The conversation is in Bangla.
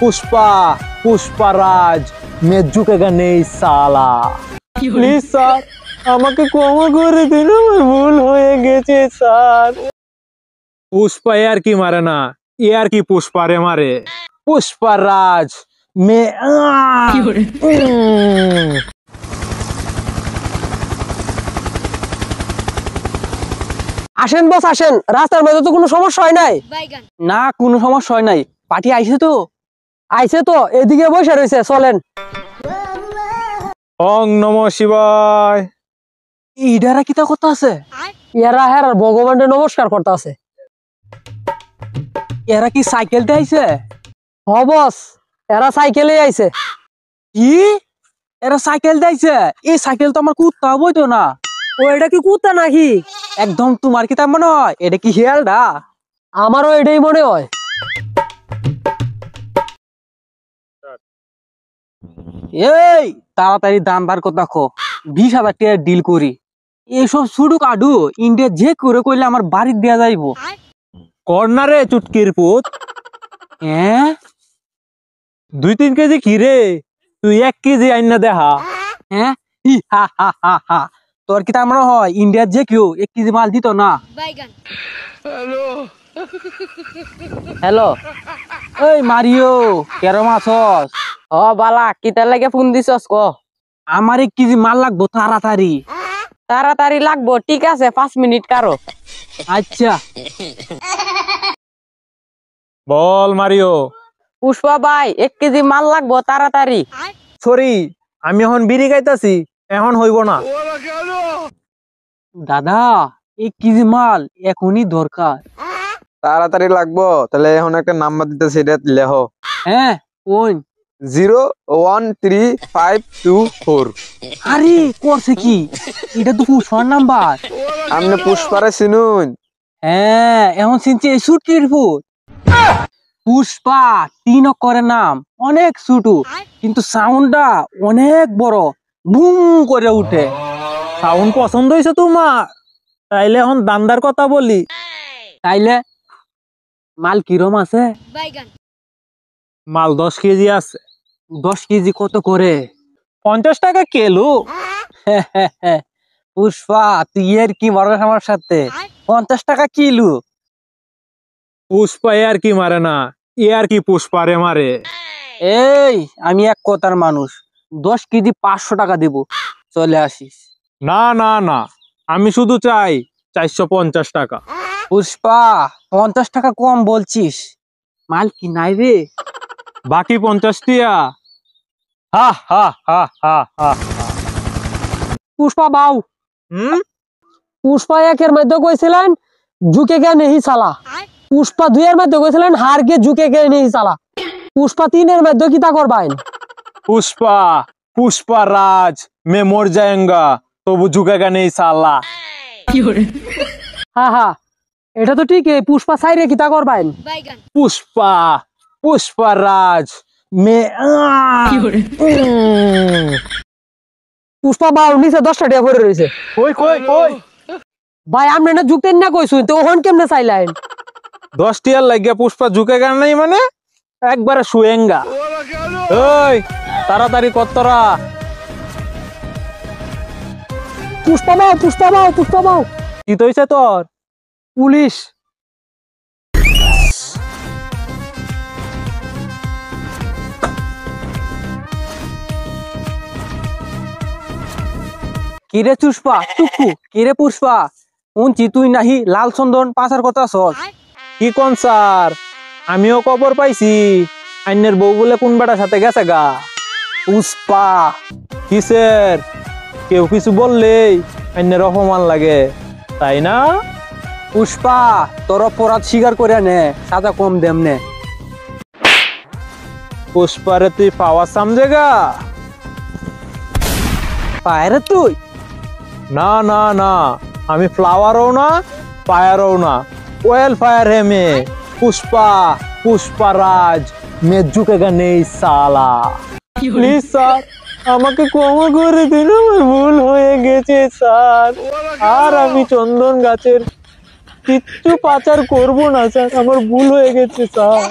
पुष्पा पुष्पाराज मैं झुकेगा नहीं साला প্লিজ স্যার আমাকে ক্ষমা করে দিন আমার ভুল হয়ে গেছে স্যার পুষ্পা यार কি মারে না यार কি পুষ্পারে মারে পুষ্পারাজ মে আসেন বস আসেন রাস্তার মধ্যে তো কোনো সমস্যা হয় নাই না কোনো সমস্যা হয় নাই পার্টি আইছে তো এদিকে বসে রয়েছে চলেন ওং নমঃ শিবায় ইডারা কিতা কথা আছে এরা হ্যাঁ ভগবানের নমস্কার করতে আছে এরা কি সাইকেলতে আইছে হ বস এরা সাইকেলে আইছে কি এরা সাইকেলতে আইছে এই সাইকেল তো আমার কুত্তা বইতো না ও এটা কি কুত্তা নাকি একদম তোমার কি তা মনে হয় এটা কি হিয়ালডা আমারও এটাই মনে হয় এই তাড়াতাড়ি দাম বার করে দেখো 20,000 টাকা ডিল করি এইসব শুধু কাডু ইন্ডিয়া যে করে কইলে আমার বাড়ি দেয়া যাইবো কর্নারে চুটকির পুত হ্যাঁ 2-3 কেজি কি রে তুই 1 কেজি আইনা দেখা হ্যাঁ হা হা হা হা তোর কি তার মনে হয় ইন্ডিয়ার যে কেউ 1 কেজি মাল দিত না হ্যালো এই মারিও কেরম আছস ও বালা কিতার লাগে ফোন দিছস ক আমার 1 কেজি মাল লাগবো তাড়াতাড়ি তাড়াতাড়ি লাগবো ঠিক আছে 5 মিনিট কারো আচ্ছা বল মারিও পুষ্পা ভাই 1 কেজি মাল লাগবো তাড়াতাড়ি সরি আমি এখন বিড়ি খাইতাছি এখন হইব না দাদা 1 কেজি মাল এখনই দরকার তাড়াতাড়ি লাগবো তাহলে এখন একটা নাম্বার দিতেছি এটা লেখো হ্যাঁ কোন 01354 আরে করছে কি এটা তো পুষ্পার নাম্বার আপনি পুষ্পারে চিনুন হ্যাঁ এখন চিনছি সুটকির ফুট পুষ্পা 3 অক্ষরের নাম অনেক ছোটু কিন্তু সাউন্ডটা অনেক বড় বুম করে উঠে সাউন্ড পছন্দ হয়েছে তোমার তাইলে এখন দান্দার কথা বলি তাইলে মাল কিরম আছে মাল 10 কেজি আছে 10 কেজি কত করে 50 টাকা কিলো পুষ্পা তুই এর কি মারাস আমার সাথে 50 টাকা কিলো পুষ্পা আর কি মারে না আর কি পুষ্পারে মারে এই আমি এক কথার মানুষ 10 কেজি 500 টাকা দিব চলে আসিস না না না আমি শুধু চাই 450 টাকা পুষ্পা 50 টাকা কম বলছিস মাল কি নাই রে বাকি 50 টিয়া হা হা হা হা হা পুষ্পা বাউ পুষ্পা 1 এর মধ্যে কইছিলেন ঝুঁকেগা নেহি সালা পুষ্পা 2 এর মধ্যে কইছিলেন হার কে ঝুঁকেগা নেহি সালা পুষ্পা 3 এর মধ্যে কিতা করবাইন पुष्पा पुष्पा राज मैं मर जाएगा तो वो झुकेगा नहीं साला হ্যাঁ হ্যাঁ এটা তো ঠিক পুষ্পা সাইরে কিতা করবাইন पुष्पा पुष्पा राज मैं পুষ্পা বাউ নিচে 10 টাকা পড়ে রইছে कोई कोई कोई ভাই আপনি না ঝুঁকতেন না কইছুন তো ওহন কেমনে চাইলেন 10 টিয়ার लग गया पुष्पा झुकेगा नहीं माने एक बार শুয়েঙ্গা ওই তাড়াতাড়ি কতরা পুষ্পা বাউ পুষ্পা বাউ পুষ্পা বাউ কি হইছে তোর পুলিশ কিরে পুষ্পা টুকু কিরে পুষ্পা উনছি তুই নাহি লাল চন্দন পাচার কথা সস কি কোন স্যার আমিও খবর পাইছি আইনের বউ বলে কোন বেটার সাথে গেছে গা পুষ্পা কিসের কেউ কিছু বললেই আইনের অপমান লাগে তাই না পুষ্পা তোর অপরাধ স্বীকার করে নে সাজা কম দেমনে পুষ্পারে তুই পাওয়া সমঝেগা পায়রে তুই না না না আমি फ्लावरও না ফায়ারও না ऑयल फायर है मैं पुष्पा पुष्पाराज मैं झुकेगा नहीं साला प्लीज স্যার আমাকে ক্ষমা করে দিন আমার ভুল হয়ে গেছে স্যার আর আমি চন্দন গাছের কিচ্ছু পাচার করব না স্যার আমার ভুল হয়ে গেছে স্যার